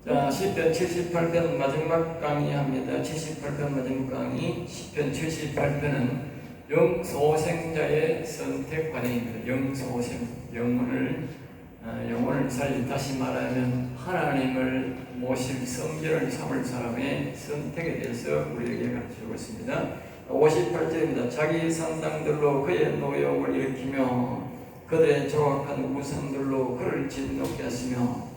자, 시편 78편 마지막 강의합니다. 78편 마지막 강의, 시편 78편은 영소생자의 선택 과정입니다. 영소생, 영혼을 살린, 다시 말하면 하나님을 모실 성전을 삼을 사람의 선택에 대해서 우리에게 가르쳐주고 있습니다. 58절입니다. 자기 산당들로 그의 노역을 일으키며 그들의 조각한 우상들로 그를 진노케 하시며,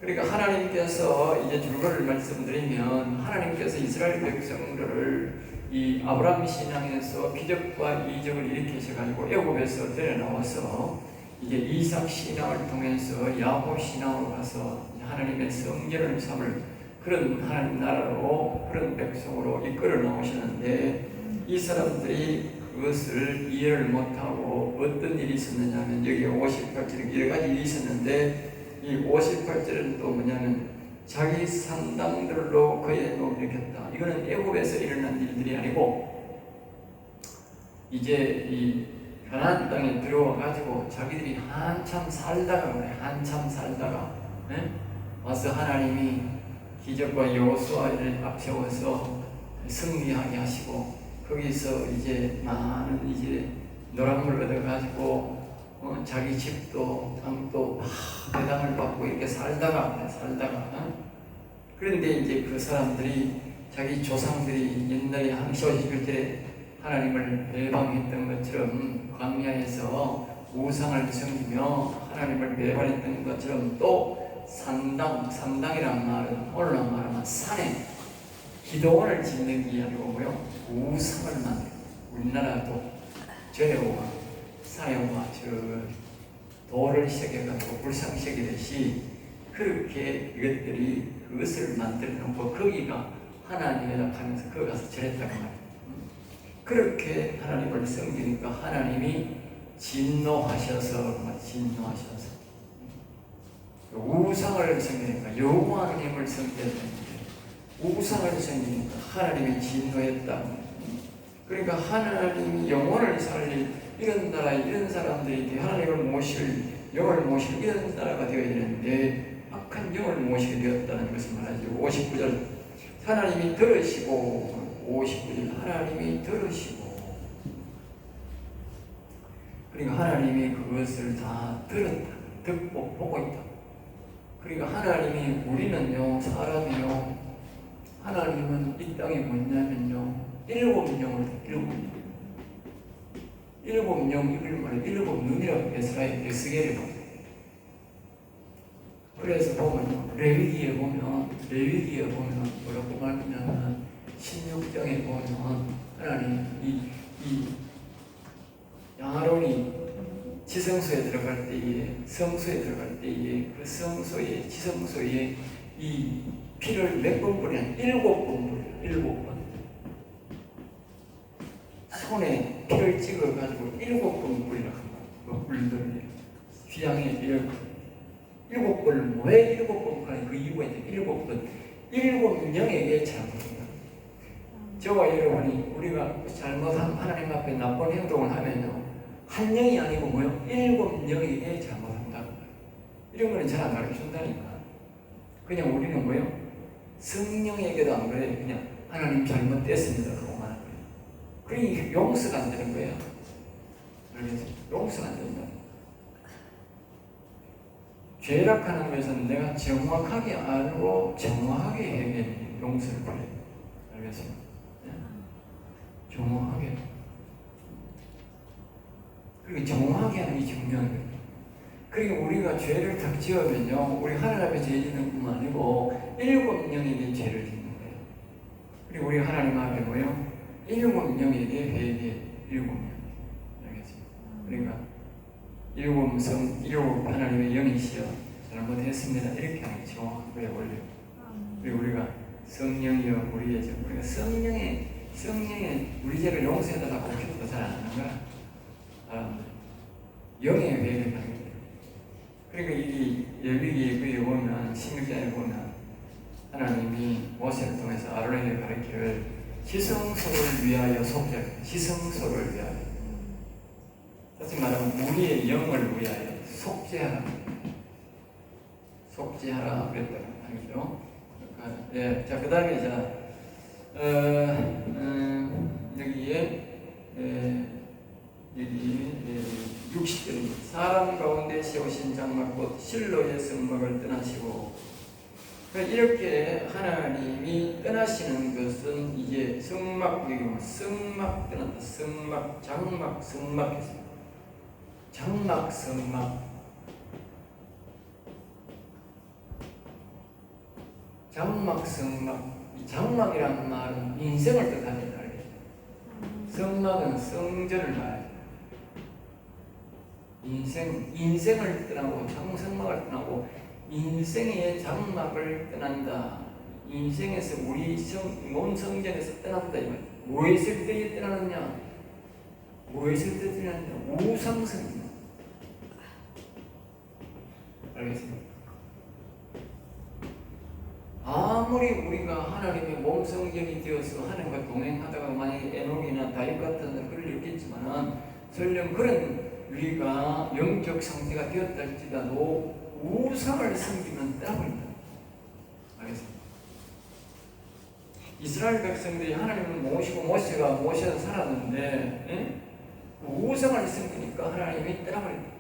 그러니까 하나님께서 이제 줄거리를 말씀드리면, 하나님께서 이스라엘 백성들을 이 아브라함 신앙에서 기적과 이적을 일으키셔가지고 애굽에서 데려나와서 이제 이삭 신앙을 통해서 야곱 신앙으로 가서 하나님의 성전을 삼을 그런 하나님 나라로, 그런 백성으로 이끌어 나오셨는데, 이 사람들이 그것을 이해를 못하고 어떤 일이 있었느냐면, 여기 58절에 여러 가지 일이 있었는데, 이 58절은 또 뭐냐면 자기 산당들로 그의 노를 일으켰다. 이거는 애굽에서 일어난 일들이 아니고 이제 이 가나안 땅에 들어와 가지고 자기들이 한참 살다가 와서 하나님이 기적과 여호수아를 앞세워서 승리하게 하시고, 거기서 이제 많은 이제 노랑을 얻어 가지고 자기 집도 땅도 배당을 받고 이렇게 살다가 그런데 이제 그 사람들이, 자기 조상들이 옛날에 항시 51절에 하나님을 배반했던 것처럼, 광야에서 우상을 섬기며 하나님을 배반했던 것처럼, 또 산당이란 말은 오늘날 말하면 산에 기도원을 짓는 게 아니고 뭐요? 우상을 만들고, 우리나라도 전에와 사형과 돌을 시작해가지고 불상시키듯이 그렇게 이것들이 그것을 만들어 놓고 거기가 하나님이라 하면서 거기 가서 절했다고 말이에요. 그렇게 하나님을 섬기니까 하나님이 진노하셔서 우상을 섬기니까, 여호와 하나님을 섬겨야 되는데 우상을 섬기니까 하나님이 진노했다. 그러니까 하나님이 영혼을 살릴 이런 나라, 이런 사람들이 하나님을 모실, 영을 모실 이런 나라가 되어야 되는데 악한 영을 모시게 되었다는 것을 말하죠. 59절 하나님이 들으시고, 59절 하나님이 들으시고, 그러니까 하나님이 그것을 다 들었다, 듣고 보고 있다. 그러니까 하나님이, 우리는요 사람이요, 하나님은 이 땅에 뭐냐면요 일곱 영, 이걸 말해 일곱 눈이라고 에스겔에 보면. 그래서 보면 레위기에 보면 뭐라고 말하냐면 16장에 보면 하나님 이 아론이 지성소에 들어갈 때에, 성소에 들어갈 때에, 그 성소에, 지성소에 이 피를 몇 번 뿌리냐? 7번 뿌려. 손에 피를 찍어가지고 7번 뿌리라고 합니다. 물들을 휘양에 7번. 왜 7번 뿌리냐? 그 이유가 있는데, 7번. 7명에게 잘못한다. 저와 여러분이 우리가 잘못한, 하나님 앞에 나쁜 행동을 하면요, 한 명이 아니고 뭐요? 7명에게 잘못한다고. 이런 거는 잘 안 가르쳐준다니까. 그냥 우리는 뭐요? 성령에게도 안 그래. 그냥 하나님 잘못됐습니다 하고 말하는 거예요. 그러니 용서가 안 되는 거예요. 알겠어요? 용서가 안 된다. 죄락하는 것은 내가 정확하게 알고 정확하게 해야 용서를 받아요. 알겠어요? 네? 정확하게. 그리고 정확하게 하는 게 중요한 거예요. 그리고 우리가 죄를 딱 지으면요, 우리 하나님 앞에 죄 짓는 뿐만 아니고 7명에게 죄를 짓는 거예요. 그리고 우리 하나님 앞에 뭐요? 7명에게 회개, 7명. 알겠어요? 그러니까 일곱 하나님의 영이시여 잘못했습니다, 이렇게 하는 게 정확한 거예요, 원래. 그리고 우리가 성령이여 우리의 죄, 우리가 성령의 우리 죄를 용서해달라고 기도도 잘 안 하는 거야. 사람들 영의 회개를 하는 거예요. 그러니까 이 레위기에 보면, 16장에 보면 하나님이 모세를 통해서 아론에게 가르치기를 지성소를 위하여 속죄하라. 지성소를 위하여. 다시 말하면 우리의 영을 위하여 속죄하라 그랬다는 말이죠. 예, 자, 그 다음에 자, 여기에 여기 60절입니다. 사람 가운데 세우신 장막 곧 실로의 성막을 떠나시고, 그러니까 이렇게 하나님이 떠나시는 것은 이제 성막, 여기 보면 성막 떠난다. 성막, 장막, 성막 했습니다. 장막, 성막. 장막, 성막. 이 장막이라는 말은 인생을 뜻합니다. 성막은 성전을 말합니다. 인생을 떠나고 성막을 떠나고 인생의 장막을 떠난다. 인생에서 우리 몸 성전에서 떠난다. 뭐 했을 때 떠나느냐? 뭐 했을 때 떠나느냐? 우상성전. 알겠습니까? 아무리 우리가 하나님의 몸 성전이 되어서 하나님과 동행하다가 만약에 에녹이나 다윗 같은 글을 읽겠지만은 설령 그런 우리가 영적 상태가 되었다 할지라도 우상을 섬기면 떠나버린다. 알겠습니까? 이스라엘 백성들이 하나님을 모시고 모셔서 살았는데 우상을 섬기니까 하나님이 떠나버린다.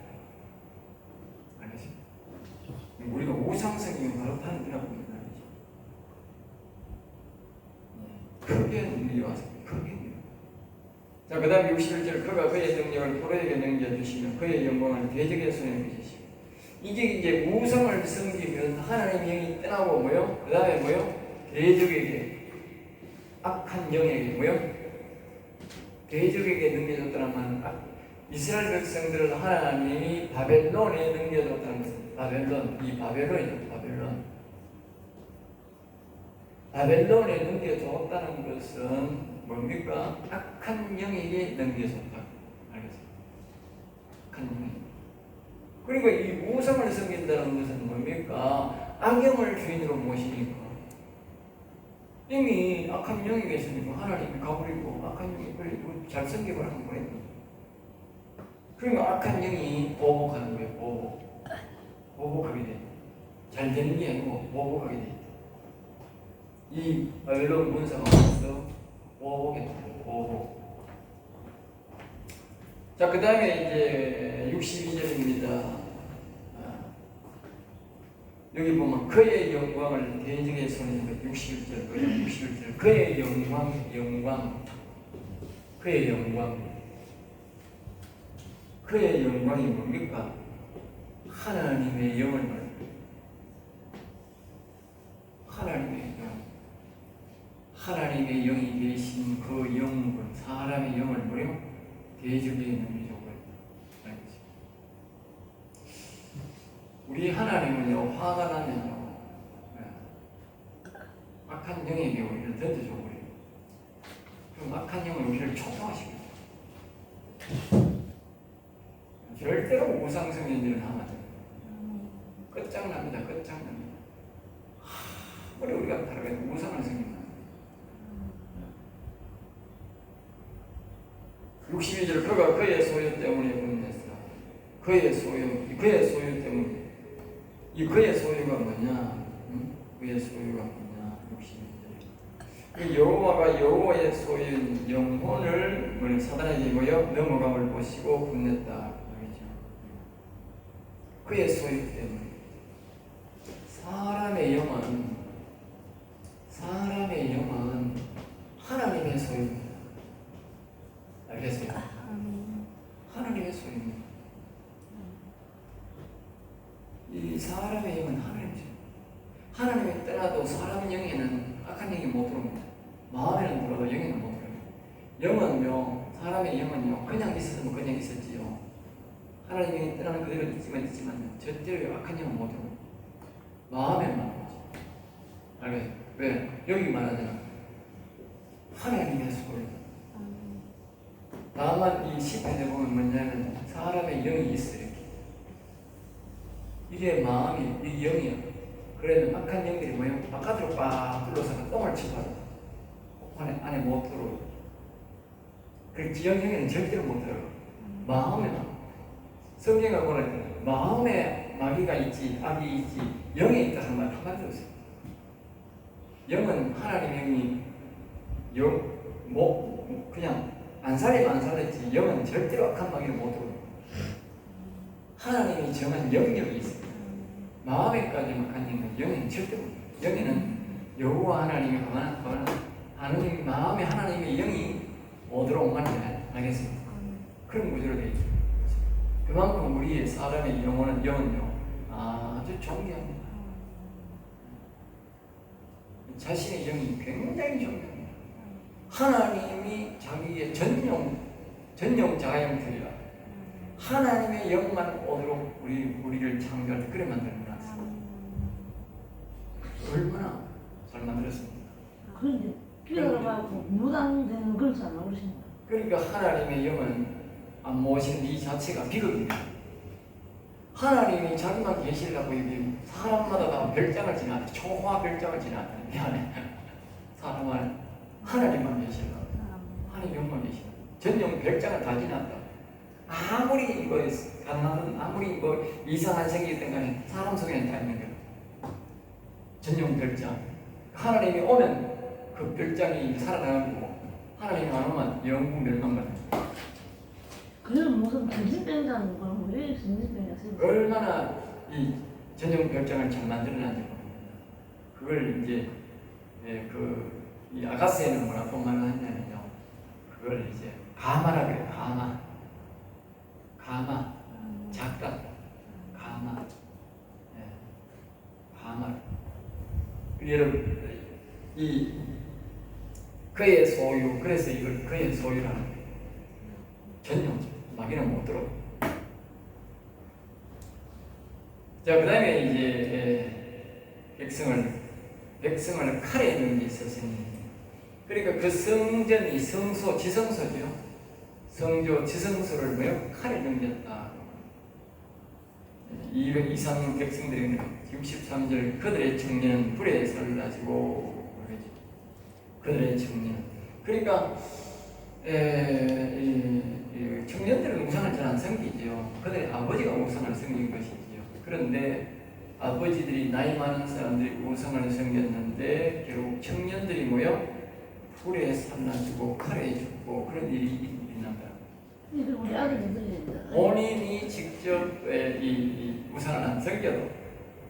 알겠습니까? 우리가 우상 섬기면 바로 떠나버린다. 크게 눈이 왔습니다. 크게. 자, 그 다음에 61절, 그가 그의 능력을 포로에게 넘겨주시며 그의 영광을 대적의 손에 빚으시고. 이게 이제 우상을 섬기면 하나님의 영이 떠나고 뭐요? 그 다음에 뭐요? 대적에게, 악한 영에게 뭐요? 대적에게 넘겨줬다는 말은 이스라엘 백성들을 하나님이 바벨론에 넘겨줬다는 것입니다. 바벨론, 이 바벨론이죠. 바벨론에 넘겨줬다는 것은 뭡니까? 악한 영에게 넘겨줬다. 알겠습니다. 악한 영. 그리고 이 우상을 섬긴다는 것은 뭡니까? 악영을 주인으로 모시니까 이미 악한 영이 계시니까 하나님이 가버리고 악한 영이 버리고 잘 섬기고라는 거예요. 그러면 악한 영이 보복하는 거예요. 보복하게 돼. 잘 되는 게 아니고 보복하게 돼. 이 바벨론 문사가 와서 보복. 자, 그 다음에 이제 62절입니다. 여기 보면 그의 영광을 대적의 손에 61절 그의 영광이 뭡니까? 하나님의 영을 말합니다. 하나님의 영이 계신 그 영은 사람의 영을 뭐요? 대적에 넘겨줘버려. 알겠지? 우리 하나님은요, 화가 나면요, 악한 영에게 우리를 던져줘버려요. 그럼 악한 영은 우리를 초토화시켜요. 절대로 우상성의 일을 하면 안 돼요. 끝장납니다. 아무리 우리가 다르게 우상을 섬기면 62절 그가 그의 소유 때문에 분냈어. 그의 소유 때문에. 이 그의 소유가 뭐냐? 그의 소유가 뭐냐? 62절. 그 여호와가 여호와의 소유인 영혼을 사단에게 뭐요? 넘어감을 보시고 분냈다. 그의 소유 때문에. 사람의 영은 하나님의 소유입니다. 알겠어요? 하나님의 소유입니다. 이 사람의 영은 하나님이죠. 하나님이 떠나도 사람 영에는 악한 영이 못 들어옵니다. 마음에는 들어도 영에는 못 들어옵니다. 영은요, 사람의 영은요, 그냥 있었으면 그냥 있었지요. 하나님이 떠나는 그대로 있지만 절대로 악한 영은 못 들어옵니다. 마음에만 오죠. 알겠어요? 왜? 여기 말하잖아. 하나님의 소유. 다만 이 시편에 보면 뭐냐면 사람의 영이 있어요. 이게 마음이, 이게 영이야. 그래도 악한 영들이 뭐예요? 바깥으로 빡 둘러서 똥을 치고 안에 못 들어오고. 그 지영에는 절대로 못 들어요. 마음에만. 성경을 보니까 마음에 마귀가 있지, 악이 있지, 영에 있다 하는 말 한마디도 없어요. 영은 하나님의 영이 그냥 안 살리면 안 살렸지 영은 절대로 악한 방향을 못 들어. 하나님이 정한 영역이 있습니다. 마음에까지만 가지는 영에는 절대로 영에는 여호와 하나님이 하나님 마음에 하나님의 영이 오도록 만들어야 알겠습니다. 그런 구조로 되어 있습니다. 그만큼 우리의 사람의 영은요 아주 존귀합니다. 자신의 영이 굉장히 존귀합니다. 하나님이 자기의 전용 자가용들이라 하나님의 영만 오도록 우리를 창조할 때 그래 만들어놨습니다. 얼마나 잘 만들었습니다. 그런데 들어가고 무당되는 걸 잘 모르십니다. 그러니까 하나님의 영은 안 모시는 이 자체가 비극입니다. 하나님이 자기만 계시려고 이게 사람마다 다 별장을 지나다 초화 별장을 지나다 미안해. 사람을 하나님만 계시려고 하나님 영만 계시려고 전용 별장을 다 지났다. 아무리 아무리 이상한 생기든 간에 사람 속에는 다 있는 거예요. 전용 별장. 하나님이 오면 그 별장이 살아나고 하나님이 안 오면 영구 멸망받는. 그럼 무슨 정신병자는 걸 왜 정신병자 얼마나 이 전용 별장을 잘 만들어놨는지 모릅니다. 그걸 이제 이 아가스에는 뭐라고 말하냐면요. 그걸 이제 가마라 그래요. 가마, 작다, 가마, 가마. 여러분, 그의 소유, 그래서 이걸 그의 소유라는 거예요. 전용, 마귀는 못 들어. 자, 그 다음에 이제 백성을 칼에 넣은 게 있었으니, 그러니까 그 성전이 지성소죠. 성조 지성소를 칼에 넘겼다. 200 이상 백성들이 63절 그들의 청년은 불에 설라지고 그들의 청년. 그러니까 청년들은 우상을 잘 안 섬기죠. 그들의 아버지가 우상을 섬긴 것이지요. 그런데 아버지들이 나이 많은 사람들이 우상을 섬겼는데 결국 청년들이 불에 설라지고 칼에 죽고 그런 일이 우리 아들들이 본인이 직접 이 우상을 안 섬겨도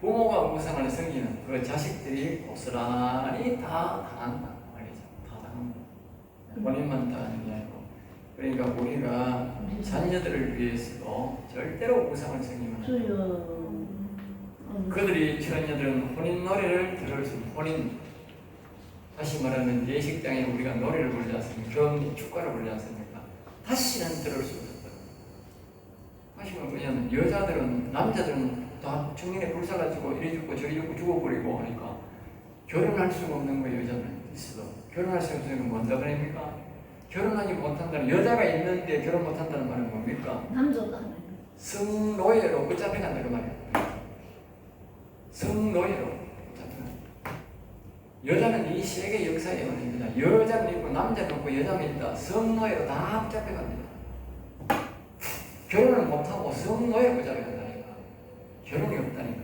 부모가 우상을 섬기는 그 자식들이 고스란히 다 당한다 말이죠. 다 당한다. 본인만 당하는 게 아니고. 그러니까 우리가 자녀들을 위해서도 절대로 우상을 섬기면 그들이 처녀들은 혼인 노래를 들을 수 있는 혼인 다시 말하면 예식장에 우리가 노래를 부르지 않습니까? 결혼 축가를 부르지 않습니까? 다시는 들을 수 없었다. 다시 뭐냐면 남자들은 다 청년에 불살라지고 이리 죽고 저리 죽고 죽어버리고 하니까 결혼할 수가 없는 거예요. 여자는 있어도 결혼할 수 없으면 뭔가 그럽니까? 결혼하지 못한다는 여자가 있는데 결혼 못한다는 말은 뭡니까? 남자다. 성노예로 붙잡혀 간다 그 말이에요. 성노예로 여자는 이 세계 역사의 원인입니다. 여자는 있고 남자는 없고 여자는 있다. 성노예로 다 붙잡혀 갑니다. 결혼을 못하고 성노예로 붙잡혀 간다니까. 결혼이 없다니까.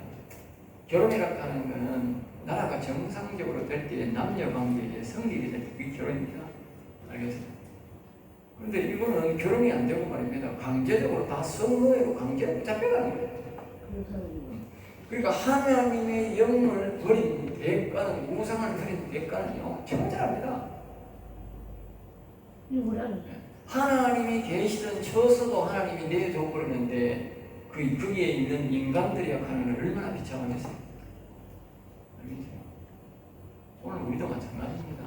결혼이라고 하는 것은 나라가 정상적으로 될 때의 남녀관계에 성립이 될 때 그게 결혼입니다. 알겠습니다? 그런데 이거는 결혼이 안 되고 말입니다. 강제적으로 다 성노예로 강제로 붙잡혀 가는 거예요. 그러니까 하나님의 영을 버린 대가는 우상을 버린 대가는요 천재랍니다. 하나님이 계시던 처서도 하나님이 내줘 버렸는데 거기에 있는 인간들이 하는 걸 얼마나 비참하겠어요. 알겠죠? 오늘 우리도 마찬가지입니다.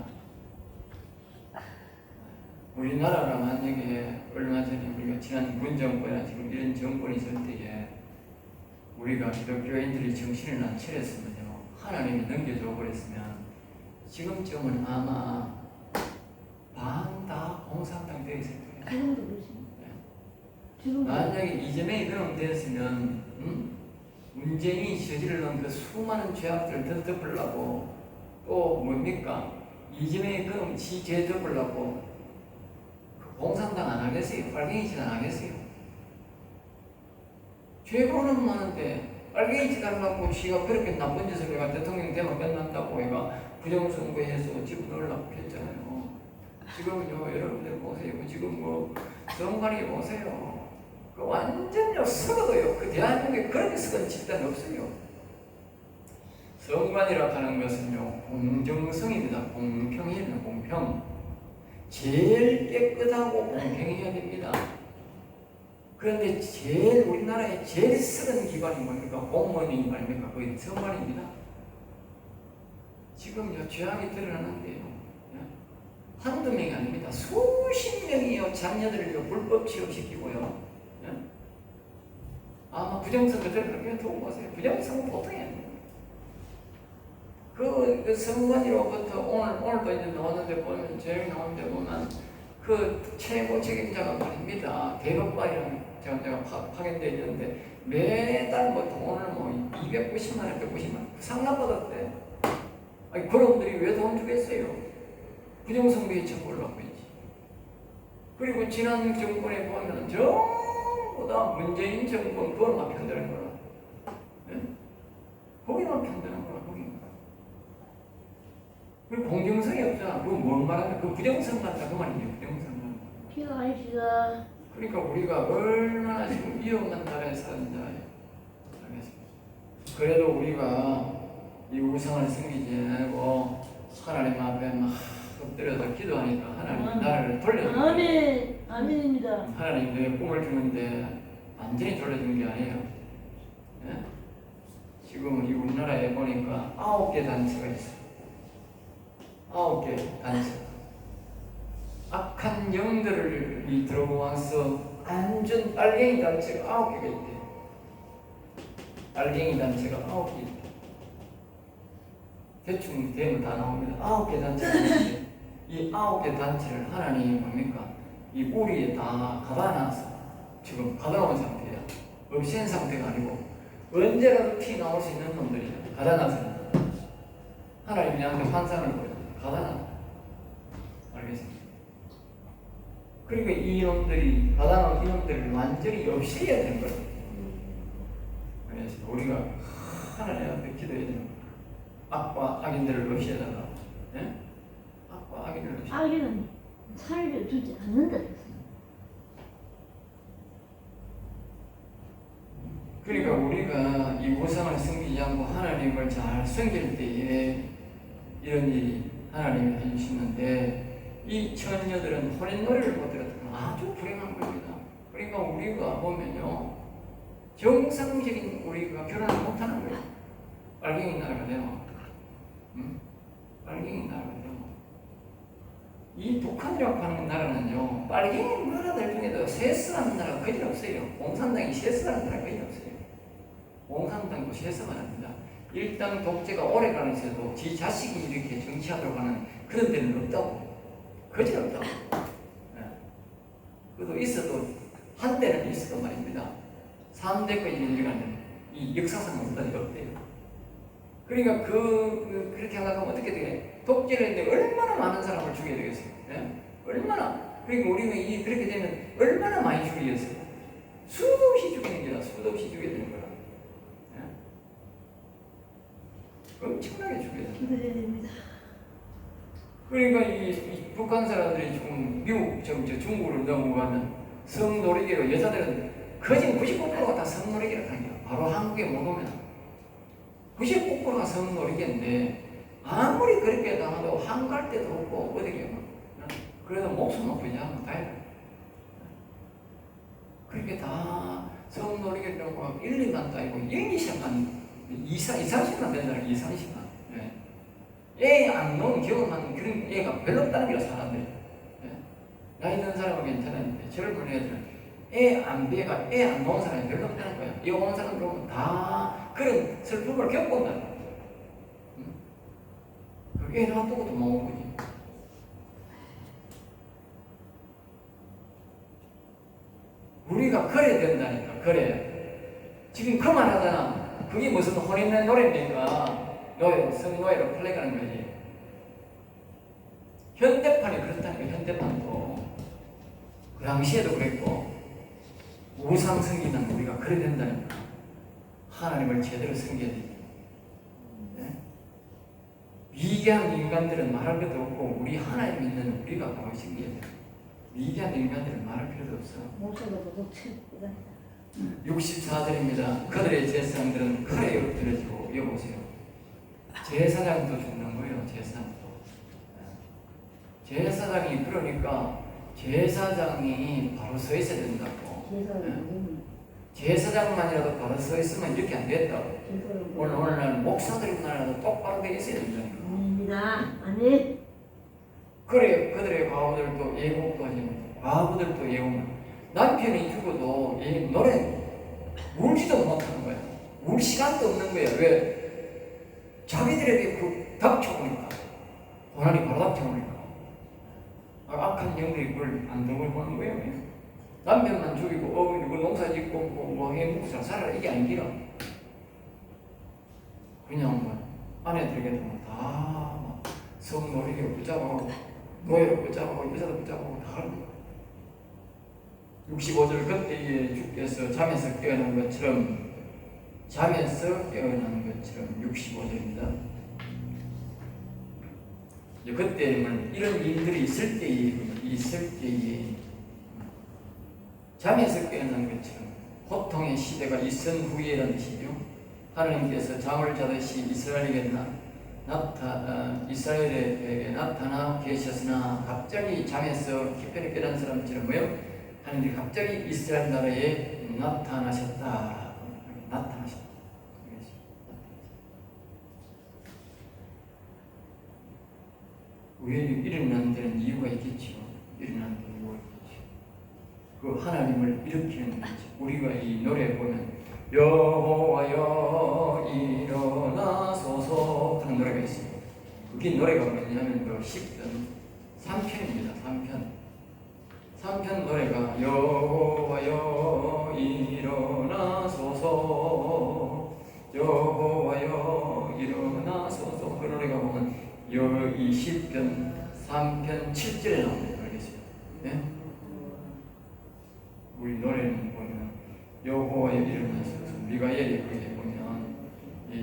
우리나라가 만약에 얼마 전에 우리가 지난 문정권이나 지금 이런 정권이 있을 때에 우리가 기독교인들이 정신을 안 차렸으면요 하나님이 넘겨줘 버렸으면 지금쯤은 아마 반 다 공산당 되어 있을 거예요. 만약에 이재명이 그럼 되었으면 문재인이 저지르는 그 수많은 죄악들을 덮으려고 또 뭡니까 이재명이 그럼 지죄 덮으려고 공산당 안 하겠어요? 빨갱이 짓 안 하겠어요? 죄고는 많은데 빨갱이 짓 하려고 지가 그렇게 나쁜 짓을 내가 대통령 되면 끝난다고 얘가 부정선거해서 집어넣으려고 했잖아요. 지금요 여러분들 보세요. 지금 뭐 정관이 보세요. 그 완전요 썩어도요. 그 대한민국에 그렇게 썩은 집단 없어요. 정관이라고 하는 것은요 공정성입니다. 공평이에요. 공평. 제일 깨끗하고 공평해야 됩니다. 그런데 제일 우리나라의 제일 썩은 기관이 뭡니까? 공무원이 말입니까? 거의 정관입니다. 지금요 죄악이 드러나는데요. 한두 명이 아닙니다. 수십 명이요 자녀들을 불법 취업시키고요. 아마 부정선거 들어가면 두고 보세요. 부정선거 보통이 아니에요. 그 선관위로부터 오늘도 이제 나왔는데 보면 제일 나오는데 보면 그 최고 책임자가 말입니다. 대법관이랑 제가 파견되어 있는데 매달부터 오늘 뭐 290만 원, 190만 원 상납받았대. 아니 그놈들이 왜 돈 주겠어요? 부정선거에 처벌을 하고 있지. 그리고 지난 정권에 보면 전부 다 문재인 정권 그것만 편드는 거라. 네? 거기만 편드는 거라. 거기만. 그리고 공정성이 없잖아. 그거 뭔 말하냐? 그 부정성 같다 그 말이에요. 부정성 같다. 피가 아니시다. 그러니까 우리가 얼마나 지금 위험한 나라에 사는지 알겠습니다. 그래도 우리가 이 우상을 숨기지 않고 하나님 앞에 막 엎드려서 기도하니까 하나님 나라를 돌려주는 아멘. 아멘입니다. 하나님 내 꿈을 주는데 완전히 돌려준 게 아니에요. 예? 지금 이 우리나라에 보니까 9개 단체가 있어요. 9개 단체. 악한 영들이 들어와서 완전 빨갱이 단체가 9개가 있대요. 빨갱이 단체가 9개 있대요. 대충 되면 다 나옵니다. 9개 단체가 있는데 이 9개 단체를 하나님이 뭡니까? 이 뿌리에 다 가다놔서 지금 가다놓은 상태야. 없앤 상태가 아니고 언제라도 피 나올 수 있는 놈들이야. 가다놔서 하나님이 나한테 환상을 보여. 가다놔. 알겠습니다. 그러니까 이놈들이 가다놓은 이놈들을 완전히 없애야 되는 거예요. 그래서 우리가 하나님 앞에 기도해야 되는 거예요. 악과 악인들을 없애달라. 예? 악과 악인들을 없애달라. 악인은 살려주지 않는다. 그러니까 우리가 이 우상을 섬기지 않고 하나님을 잘 섬길 때에 이런 일이 하나님이 해주시는데 이 처녀들은 혼인노래를 못 들었다면 아주 불행한 겁니다. 그러니까 우리가 보면요 정상적인 우리가 결혼을 못하는 거예요. 빨갱이 나라가 되면 빨갱이 나라가 되면 이 북한이라고 하는 나라는요 빨갱이 나라들 중에도 세습하는 나라가 거의 없어요. 공산당이 세습하는 나라가 거의 없어요. 공산당도 세습을 합니다. 일당 독재가 오래가는 데도 지 자식이 이렇게 정치하도록 하는 그런 데는 없다고. 거짓 없다고. 네. 그래도 있어도 한때는 있어도 말입니다. 3대까지 일어나는 이 역사상 없다니 없대요. 그러니까 그렇게 하다가 하면 어떻게 돼? 독재를 했는데 얼마나 많은 사람을 죽여야 되겠어요? 네? 얼마나? 그러니까 우리는 그렇게 되면 얼마나 많이 죽이겠어요? 수도 없이 죽이는 게다. 수도 없이 죽여야 되는 거라. 엄청나게 죽여야 됩니다. 기도해야 됩니다. 그러니까 이 북한 사람들이 지금 미국, 중국으로 넘어가면 성노리개로 여자들은 거진 99%가 다 성노리개로 다녀요. 바로 한국에 못 오면 99%가 성노리개인데 아무리 그렇게 당해도 한갈 데도 없고 어디 가면 그래도 목숨 높이지 않으면 다행이에요. 그렇게 다 성노리개라고 1, 2만 따이고 1, 2만 2, 30만 된다는 2, 30만. 예. 애 안 놓은 경험하는 그런 애가 별로 없다는 게 사람들이. 예. 나이 든 사람은 괜찮은데 젊은 애들은 애 안 놓은 사람이 별로 없다는 거야. 이 온 사람 보면 다 그런 슬픔을 겪어온다는 거야. 애 놔두고도 못 온 거지. 우리가 그래야 된다니까. 그래. 지금 그만하잖아. 그게 무슨 혼인의 노래입니까? 성노예로 플래그하는 거지. 현대판이 그렇다니까. 현대판도 그 당시에도 그랬고 우상 승리는 우리가 그래야 된다니까. 하나님을 제대로 섬겨야 됩니다. 네? 미개한 인간들은 말할 것도 없고 우리 하나님 믿는 우리가 바로 섬겨야 돼요. 미개한 인간들은 말할 필요도 없어. 목소리가 도둑치. 64절입니다. 그들의 제사장들은 칼에 엎드려지고 여보세요. 제사장도 죽는 거예요. 제사장도. 제사장이 그러니까 제사장이 바로 서 있어야 된다고. 제사장만이라도 바로 서 있으면 이렇게 안 됐다고. 오늘날 목사들만이라도 똑바로 돼 있어야 된다니까. 아닙니다. 아니. 그래 그들의 과부들도 예복도 하지 못하고 과부들도 예복만. 남편이 죽어도 이 노래 울지도 못하는 거야. 울 시간도 없는 거야. 왜? 자기들에게 그 닥쳐오니까 고난이 바로 닥쳐오니까 악한 영들이 그걸 안 덕을 보는 거예요. 남편만 죽이고 누구 농사 짓고 뭐 해먹고 잘 살아라 이게 아니라 그냥 뭐 아내들에게도 다 성노리고 붙잡아가고 노예로 붙잡아가고 여자도 붙잡아가고 다 하는 거야. 65절 그때에 주께서 잠에서 깨어난 것처럼 65절입니다. 그때는 이런 일들이 있을 때에 잠에서 깨어난 것처럼 고통의 시대가 있은 후에라는 뜻이죠. 하나님께서 잠을 자듯이 이스라엘에게 나타나 계셨으나 갑자기 잠에서 깊이 깨어난 사람처럼 하나님이 갑자기 이스라엘 나라에 나타나셨다. 왜 일어나는 데는 이유가 있겠죠. 일어나는 데는 이유가 있겠죠. 그 하나님을 일으키는 거지. 우리가 이 노래 보면 여호와여 일어나소서 하는 노래가 있어요. 그게 노래가 뭐냐면 그 10편 3편입니다. 3편 노래가 여호와여 일어나소서 여호와여 일어나소서. 그 노래가 보면 이 10편 3편 7절에 나옵니다. 알겠어요? 네? 우리 노래는 보면 여호와여 일어나소서. 미가엘이 거기에 보면 이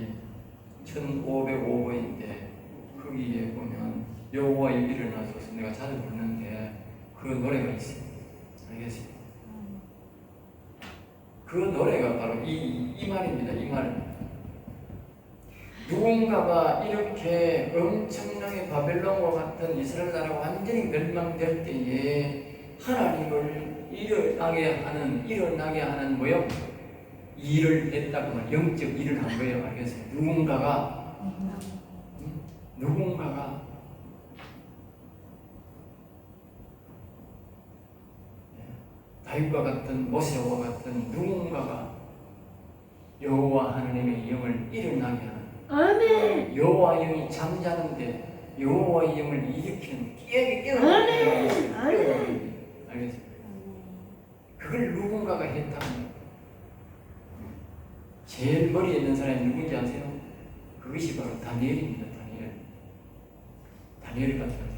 1505번인데 거기에 보면 여호와여 일어나소서 내가 자주 부르는데 그 노래가 있어요. 알겠어요? 그 노래가 바로 이 말입니다. 이 말. 누군가가 이렇게 엄청나게 바벨론과 같은 이스라엘 나라가 완전히 멸망될 때에 하나님을 일어나게 하는 뭐요? 일을 했다고 말, 영적 일을 한 거예요. 알겠어요? 누군가가 다윗과 같은 모세와 같은 누군가가 여호와 하나님의 영을 일어나게 하는 아멘. 여호와 영이 잠자는데 여호와의 영을 일으키는 깨어나게 알겠어요? 그걸 누군가가 했다는 거예요. 제일 머리에 있는 사람이 누군지 아세요? 그것이 바로 다니엘입니다. 다니엘 같은 사람.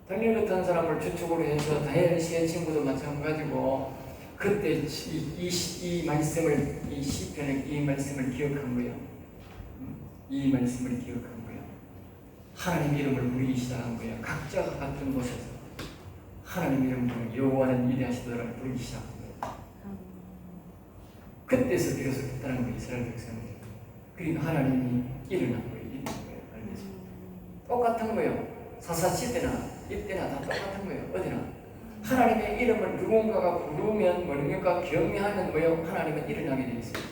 다니엘 같은 사람을 주축으로 해서 다니엘 씨의 친구도 마찬가지고 그때 이 말씀을 이 시편의 이 말씀을 기억한 거예요. 이 말씀을 기억한 거예요. 하나님 이름을 부르기 시작한 거예요. 각자가 같은 곳에서 하나님 이름을 여호와는 위대하시더라를 부르기 시작한 거예요. 그때서 비로소 했다는 거예요. 이스라엘 백성들. 그러니까 하나님이 일어난 거예요. 알겠습니다. 똑같은 거예요. 사사시대나 이때나 다 똑같은 거예요. 어디나 하나님의 이름을 누군가가 부르면 뭡니까? 경외하면 뭐요? 하나님은 일어나게 되어 있어요.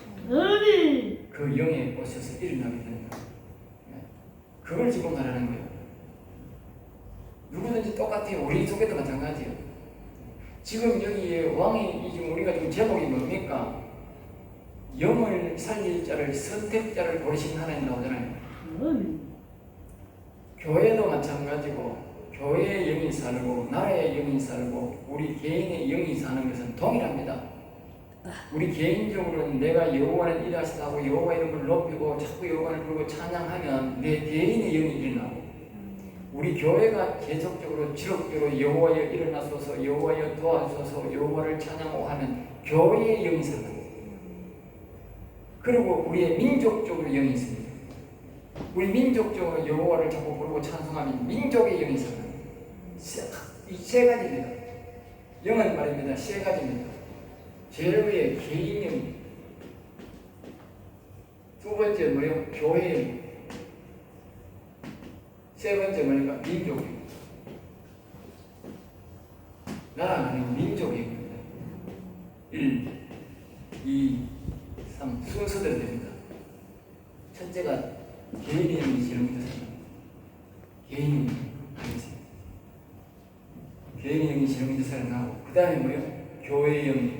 그 영에 오셔서 일어나게 된다. 그걸 지금 말하는 거예요. 누구든지 똑같아요. 우리 속에도 마찬가지예요. 지금 여기에 왕이 지금 우리가 지금 제목이 뭡니까? 영을 살릴 자를 선택자를 고르신 하나님 나오잖아요. 교회도 마찬가지고 교회의 영이 살고 나라의 영이 살고 우리 개인의 영이 사는 것은 동일합니다. 우리 개인적으로는 내가 여호와는 일하시다고 여호와 이름을 높이고 자꾸 여호와를 부르고 찬양하면 내 개인의 영이 일어나고 우리 교회가 계속적으로 지속적으로 여호와여 일어나소서, 여호와여 도와주소서, 여호와를 찬양하고 하는 교회의 영이 있습니다. 그리고 우리의 민족적으로 영이 있습니다. 우리 민족적으로 여호와를 자꾸 부르고 찬송하는 민족의 영이 있습니다. 이 세 가지입니다. 영은 말입니다. 세 가지입니다. 제일 위에 개인 영, 두 번째 뭐예요? 교회 영, 세 번째 뭐니까 민족이 나라는 민족입니다. 1, 2, 3 순서대로 됩니다. 첫째가 개인의 영이 실현되었습니다. 개인의 영이 알겠습니다. 개인의 영이 실현되어 살아나고 그 다음에 뭐예요? 교회의 영이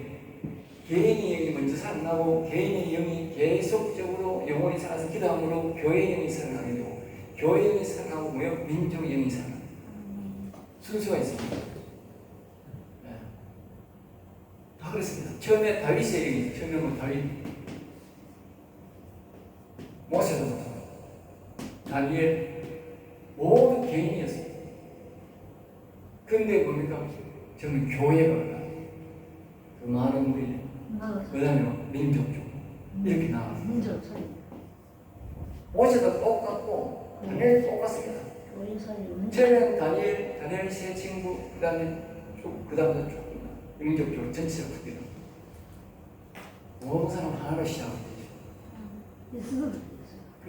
개인의 영이 먼저 살아나고 개인의 영이 계속적으로 영원히 살아서 기도함으로 교회의 영이 살아나게 되고 교회의 영이 살아나고 뭐요? 민족의 영이 살아나고 순서가 있습니다. 네. 다 그렇습니다. 처음에 다윗의 영이 처음에 뭐 다윗 모세도 다니엘 모두 개인이었어요. 근데 뭡니까? 저는 교회가 그 많은 우리 그 다음에 민족적 이렇게 나왔어요. 민족 소리. 모세도 똑같고 다니엘 똑같습니다. 교인 소리. 처음에는 다니엘 세 친구, 그 다음에 그 다음에 민족적으로 전체적으로 크기도 모든 사람 하나로 시작하게 되죠.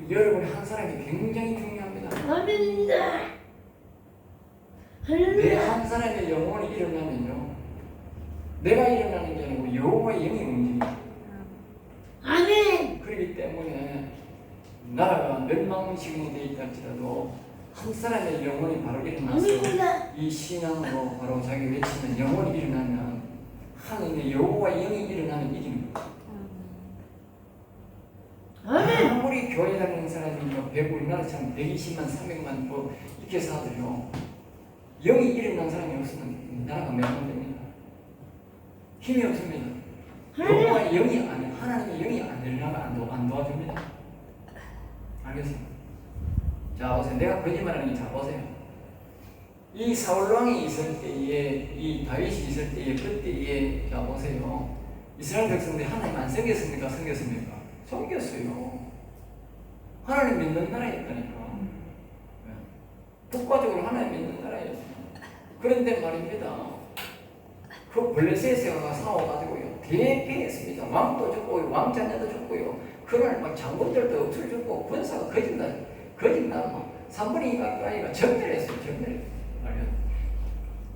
여러분이 한 사람이 굉장히 중요합니다. 아멘입니다. 내 할렐루야. 한 사람의 영혼이 일어나면요, 내가 일어나는 게 아니고 여호와의 영이 움직입니다. 아멘. 그렇기 때문에 나라가 멸망시경이 되어 있다 할지라도 한 사람의 영혼이 바로 일어나서 아멘입니다. 이 신앙으로 바로 자기 외치는 영혼이 일어나면 하나님의 여호와의 영이 일어나는 일입니다. 아무리 교회 다니는 사람이 우리나라처럼 120만, 300만 뭐 이렇게 사도요, 영이 일어난 사람이 없으면 나라가 멸망됩니다. 힘이 없습니다. 여호와의 영이 안, 하나님의 영이 안 일어나면 안 도와줍니다. 알겠습니까? 자 보세요. 내가 거짓말하는 게 자 보세요. 이 사울왕이 있을 때에, 이 다윗이 있을 때에, 그때에 자 보세요. 이스라엘 백성들이 하나님 안 섬겼습니까? 섬겼습니까? 섬겼어요. 하나님 믿는 나라였다니까. 국가적으로 하나님 믿는 나라였어요. 그런데 말입니다. 그 블레셋에가 싸워가지고요, 대패했습니다. 왕도 죽고 왕자녀도 죽고요. 그날 막 장군들도 없을 죽고 군사가 거짓말 막 3분의 2 가까이가 전멸했어요.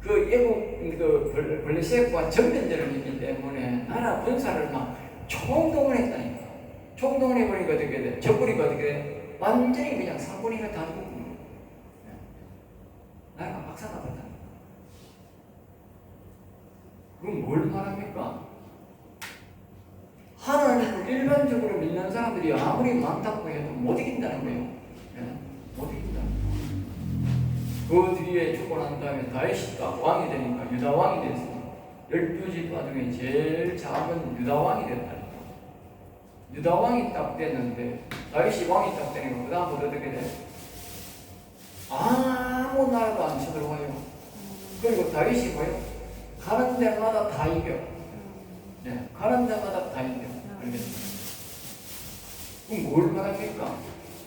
그 예국 그 블레셋과 전면전을 했기 때문에 나라 군사를 막 총동원했다니까. 총동원해버리니까 어떻게 돼? 적군이가 어떻게 돼? 완전히 그냥 3분의 2가 다 죽고 나라가 박살나버렸다. 그럼 뭘 말합니까? 하나님을 일반적으로 믿는 사람들이 아무리 많다고 해도 못 이긴다는 거예요. 네? 못 이긴다는 거예요. 그 뒤에 죽고 난 다음에 다윗이 딱 왕이 되니까 유다 왕이 됐어요. 12지파 중에 제일 작은 유다 왕이 됐다니까. 유다 왕이 딱 됐는데, 다윗이 왕이 딱 되니까 그 다음부터 어떻게 돼? 아무 나라도 안 쳐들어와요. 그리고 다윗이 뭐예요? 가는 데마다 다 이겨. 네, 가는 데마다 다 이겨. 알겠습니다. 그럼 뭘 말합니까?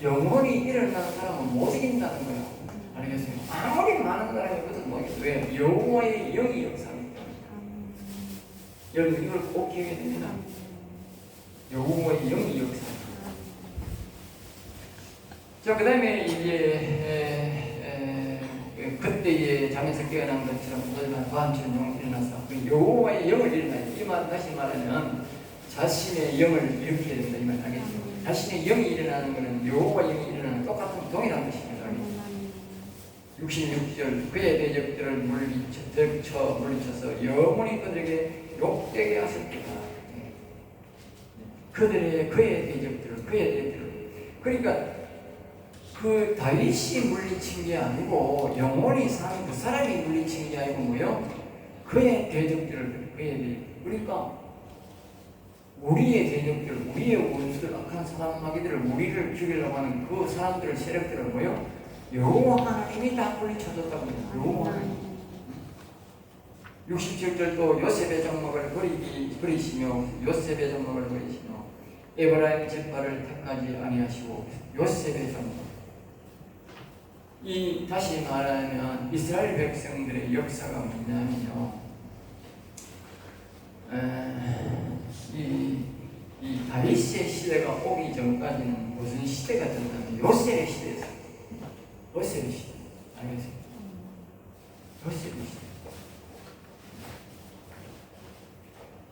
영혼이 일어나는 사람은 못 이긴다는 거예요. 알겠습니다. 아무리 많은 사람이 그것은 뭐겠어요? 왜? 여호와의 영이 역사하기 때문에. 여러분 이걸 꼭 기억해야 됩니다. 여호와의 영이 역사하기. 자, 그 다음에 이제 그때의 잠에서 깨어난 것처럼 무엇이나 과함처럼 영을 일어나서 여호와의 영을 일어나요. 이 말 다시 말하면 자신의 영을 일으켜야 된다 이 말 알겠죠? 자신의 영이 일어나는 것은 여호와의 영이 일어나는 똑같은 동일한 것입니다. 66절 그의 대적들을 물리쳐서 영원히 그들에게 욕되게 하셨다. 그의 대적들을 그러니까 그 다윗이 물리친 게 아니고 영원히 사는 그 사람이 물리친 게 아니고 뭐요? 그의 대적들을 그러니까 우리의 대적들, 우리의 원수들, 악한 사람 마귀들을 우리를 죽이려고 하는 그 사람들을 세력들을 뭐요? 여호와 하나님이 다 물리쳐줬다고 합니다. 여호와 하나님. 67절도 요셉의 장막을 버리시며 요셉의 장막을 버리시며 에브라임 지파를 택하지 아니하시고 요셉의 장막. 이 다시 말하면 이스라엘 백성들의 역사가 뭐냐면요. 이 다윗의 시대가 오기 전까지는 무슨 시대가 됐냐면 요셉의 시대였어요. 요셉의 시대. 알겠어요? 요셉의 시대.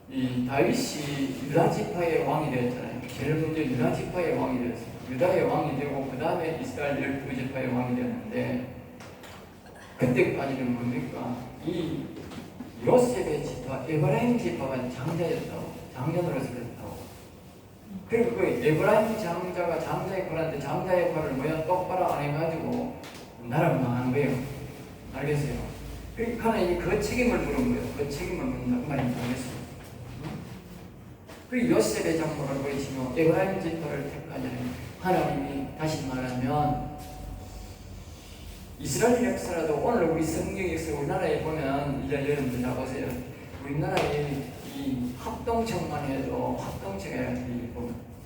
이 다윗이 유다 지파의 왕이 되었잖아요. 제일 먼저 유다 지파의 왕이 되었어요. 유다의 왕이 되고 그 다음에 이스라엘 12지파의 왕이 되었는데 그때까지는 뭡니까? 이 요셉의 지파, 에브라임 지파가 장자였다고. 장자노릇을 했다고. 그리고 그 에브라임 장자가 장자 역할하는데 장자 역할을 뭐야 똑바로 안 해가지고 나라가 망한 거예요. 알겠어요? 그러니까 하나님이 그 책임을 물은 거예요. 그 책임을 묻는다. 그 말인지 알겠어요? 그리고 요셉의 장막을 버리시며 에브라임 지파를 택하지 하나님이 다시 말하면 이스라엘 역사라도 오늘 우리 성경 역사 우리나라에 보면 이제 여러분들 다 보세요. 우리나라의 이 합동청만 해도 합동청에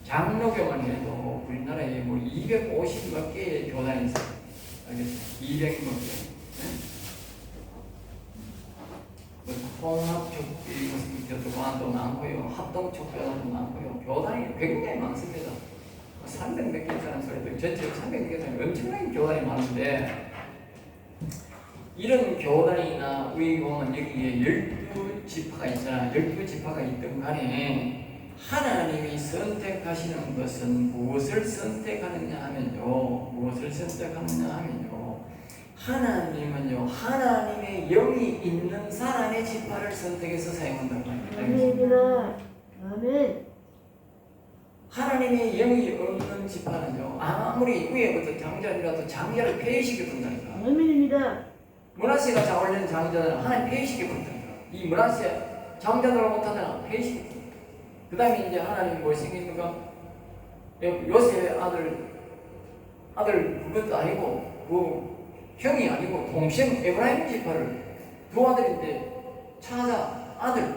장로교만 해도 우리나라에 뭐 250몇 개의 교단이 있어요. 알겠어요? 200몇 개. 통합적비 무슨 교도관도 많고요, 합동촉교단도 많고요, 교단이 굉장히 많습니다. 300몇 개 있다는 소리도 전체 300몇 개 있다는 엄청나게 교단이 많은데 이런 교단이나 우리 보면 여기에 12지파가 있잖아. 12지파가 있던 간에 하나님이 선택하시는 것은 무엇을 선택하느냐 하면요. 무엇을 선택하느냐 하면요. 하나님은요, 하나님의 영이 있는 사람의 지파를 선택해서 사용한다고 합니다. 아멘. 하나님의 영이 없는 지파는요, 아무리 위에부터 장자라도 장자를 폐위시켜둔다니까. 아멘입니다. 므낫세가 잡으려는 장자는 하나님 폐위시켜둔다니까. 이 므낫세 장자들을 못하잖아. 폐위시켜둔다. 그 다음에 이제 하나님이 뭘 생깁니까? 요셉의 아들 그것도 아니고 그 형이 아니고 동생 에브라임 지파를 두 아들인데 찾아 아들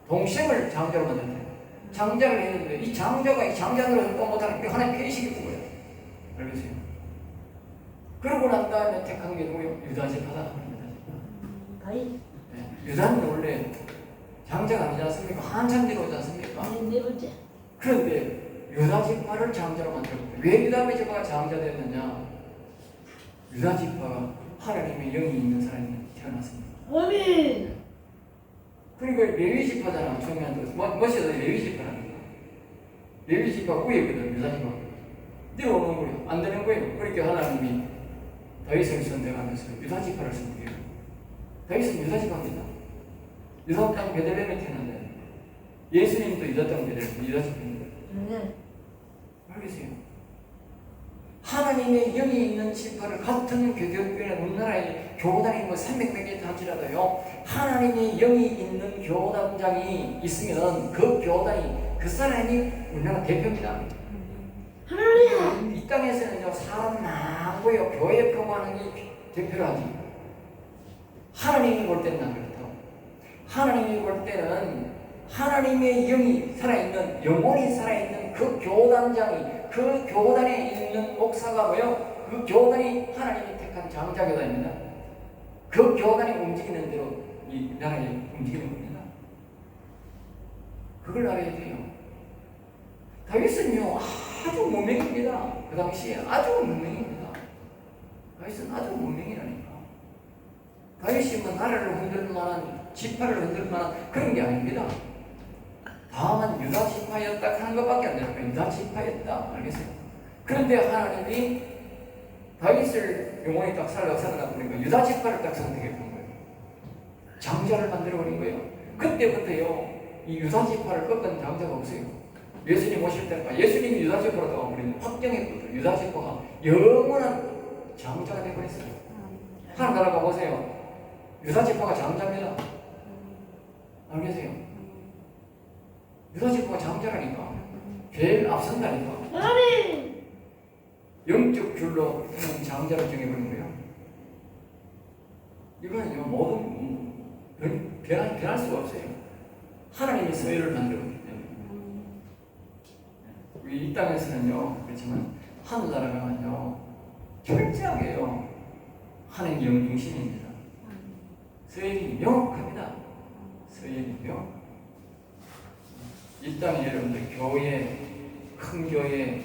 동생을 장자로 만들었대. 장자를 했는데 이 장자가 이 장자들을 또 못하는 게 하나님 폐위시켰던 거예요. 알겠어요? 그러고 난 다음에 택한 게 누구예요? 유다 지파다. 다윗. 유다는 원래 장자가 아니지 않습니까? 한참 뒤로 오지 않습니까? 네 번째. 그런데 유다 지파를 장자로 만들었대. 왜 유다 지파가 장자 됐느냐? 유다 지파가 하나님의 영이 있는 사람이 태어났습니다. 아멘. 그리고 레위 지파잖아. 중요한 거. 무엇이든 레위 지파라는 거야. 레위 지파 위에거든. 유다 지파. 내려오는 거예요. 안 되는 거예요. 그러니까 하나님이 다윗을 선택하면서 유다 지파를 선택해요. 다윗은 유다 지파입니다. 유다 땅 베들레헴에 태어났는데 예수님도 유다 땅 베들레헴 유다 지파입니다. 네. 알겠어요? 하나님의 영이 있는 지파를 같은 교교회는 우리나라에 교단이 뭐 300몇 개 할지라도요, 하나님의 영이 있는 교단장이 있으면 그 교단이 그 사람이 우리나라 대표입니다. 하나님. 이 땅에서는요 사람 많고요 교회 평화하는 게 대표라지. 하나님이 볼 때는 안 그렇다고. 하나님이 볼 때는 하나님의 영이 살아있는 영혼이 살아있는 그 교단장이 그 교단에 있는 목사가 뭐요? 그 교단이 하나님이 택한 장자교단입니다. 그 교단이 움직이는 대로 이 나라에 움직이는 겁니다. 그걸 알아야 돼요. 다윗은요 아주 무명입니다. 그 당시에 아주 무명입니다. 다윗은 아주 무명이라니까. 다윗이 뭐 나라를 흔들 만한 지파를 흔들 만한 그런 게 아닙니다. 다만 유다 지파였다 하는 것밖에 안 되는 거예요. 유다 지파였다. 알겠어요? 그런데 하나님이 다윗을 영혼이 딱 살아나 보니까 유다 지파를 딱 선택해 본 거예요. 장자를 만들어 버린 거예요. 그때부터요 이 유다 지파를 꺾은 장자가 없어요. 예수님 오실 때까지 예수님이 유다 지파로 나와 우리는 확정했거든요. 유다 지파가 영원한 장자가 되어버렸어요. 하나님 나라 가보세요. 유다 지파가 장자입니다. 알겠어요? 유다 지파가 장자라니까. 제일 앞선다니까. 아멘. 영적 줄로 장자로 정해버린 거예요. 이거는요, 모든 변할 수가 없어요. 하나님이 서열을 만들었기 때문에. 우리 이 땅에서는요, 그렇지만 하늘나라가요, 철저하게요, 하나님 영중심입니다. 서열이 명확합니다. 서열이 명확. 이 땅에 여러분들 교회, 큰 교회,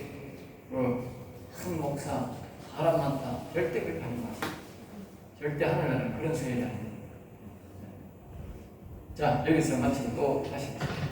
큰 목사, 사람 많다. 절대 그렇게 하지 마세요. 절대 하늘나라는 그런 서열이 아닙니다. 자, 여기서 마치고 또 다시.